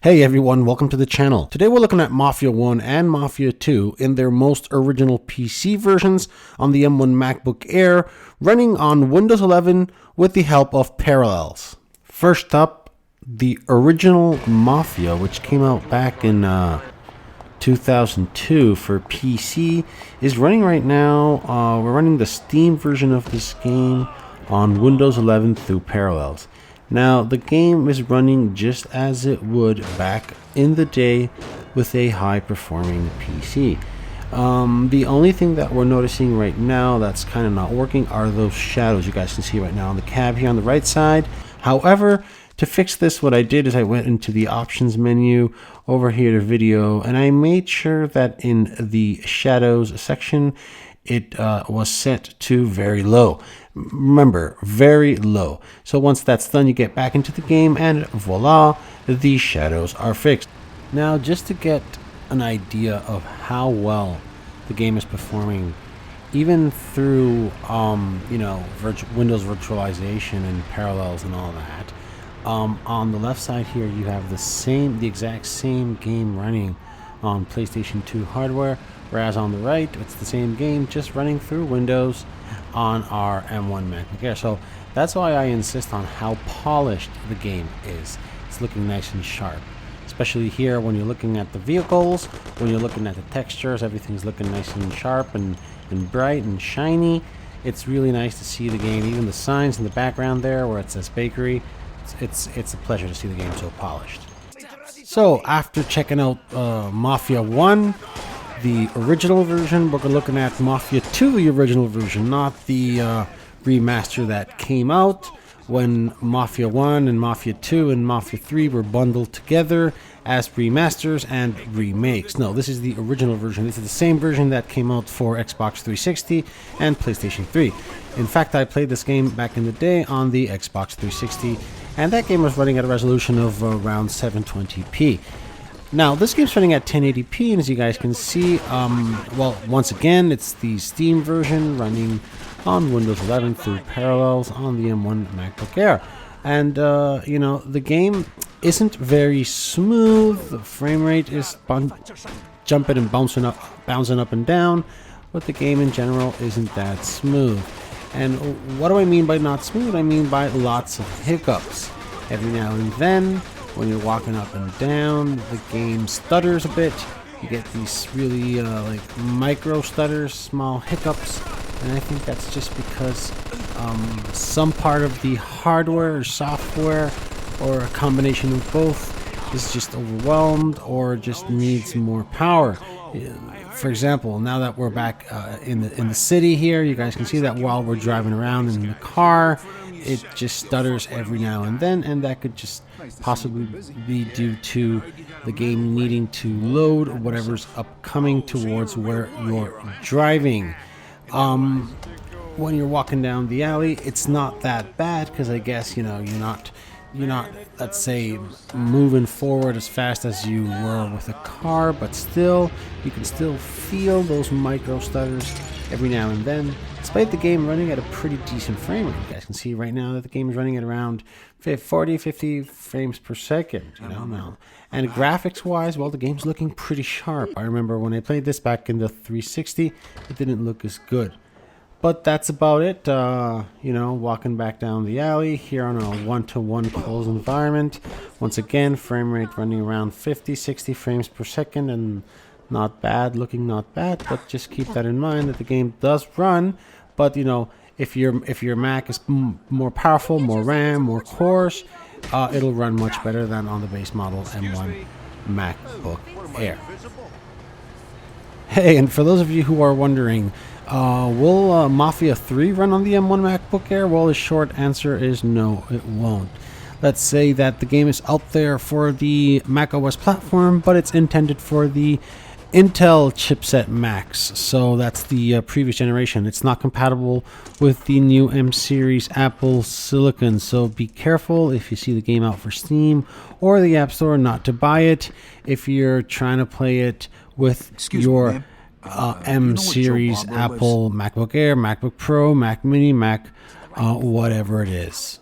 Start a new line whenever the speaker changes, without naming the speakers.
Hey everyone, welcome to the channel. Today we're looking at Mafia 1 and Mafia 2 in their most original PC versions on the M1 MacBook Air, running on Windows 11 with the help of Parallels. First up, the original Mafia, which came out back in 2002 for PC, is running right now. We're running the Steam version of this game on Windows 11 through Parallels. Now, the game is running just as it would back in the day with a high-performing PC. The only thing that we're noticing right now that's kind of not working are those shadows you guys can see right now on the cab here on the right side. However, to fix this, what I did is I went into the options menu over here to video, and I made sure that in the shadows section, it was set to very low. Remember, very low. So once that's done, you get back into the game and voila, the shadows are fixed. Now, just to get an idea of how well the game is performing, even through Windows virtualization and Parallels and all that, on the left side here you have the exact same game running on PlayStation 2 hardware, whereas on the right it's the same game just running through Windows on our M1 MacBook Air. So that's why I insist on how polished the game is. It's looking nice and sharp, especially here when you're looking at the vehicles, when you're looking at the textures, everything's looking nice and sharp and bright and shiny. It's really nice to see the game, even the signs in the background there where it says bakery. It's a pleasure to see the game so polished. So after checking out Mafia 1, the original version, we're looking at Mafia 2, the original version, not the remaster that came out when Mafia 1 and Mafia 2 and Mafia 3 were bundled together as remasters and remakes. No, this is the original version. This is the same version that came out for Xbox 360 and PlayStation 3. In fact, I played this game back in the day on the Xbox 360, and that game was running at a resolution of around 720p. Now, this game's running at 1080p, and as you guys can see, well, once again, it's the Steam version running on Windows 11 through Parallels on the M1 MacBook Air. And, the game isn't very smooth. The frame rate is jumping and bouncing up and down, but the game in general isn't that smooth. And what do I mean by not smooth? I mean by lots of hiccups. Every now and then, when you're walking up and down, the game stutters a bit. You get these really micro stutters, small hiccups, and I think that's just because some part of the hardware or software or a combination of both is just overwhelmed or just needs more power. For example, now that we're back in the city here, you guys can see that while we're driving around in the car, it just stutters every now and then, and that could just possibly be due to the game needing to load whatever's upcoming towards where you're driving. When you're walking down the alley, it's not that bad because I guess you're not, let's say, moving forward as fast as you were with a car, but still, you can still feel those micro stutters every now and then, despite the game running at a pretty decent frame rate. You guys can see right now that the game is running at around 50 frames per second, now. And graphics-wise, well, the game's looking pretty sharp. I remember when I played this back in the 360, it didn't look as good. But that's about it, walking back down the alley here on a one-to-one closed environment. Once again, frame rate running around 50-60 frames per second, and not bad, looking not bad, but just keep that in mind that the game does run. But if your Mac is more powerful, more RAM, more cores, it'll run much better than on the base model M1 MacBook Air. Hey, and for those of you who are wondering, will Mafia 3 run on the M1 MacBook Air? Well, the short answer is no, it won't. Let's say that the game is out there for the macOS platform, but it's intended for the Intel chipset Macs, so that's the previous generation. It's not compatible with the new M series Apple Silicon, so be careful if you see the game out for Steam or the App Store not to buy it if you're trying to play it with your M series Apple MacBook Air, MacBook Pro, Mac Mini, Mac whatever it is.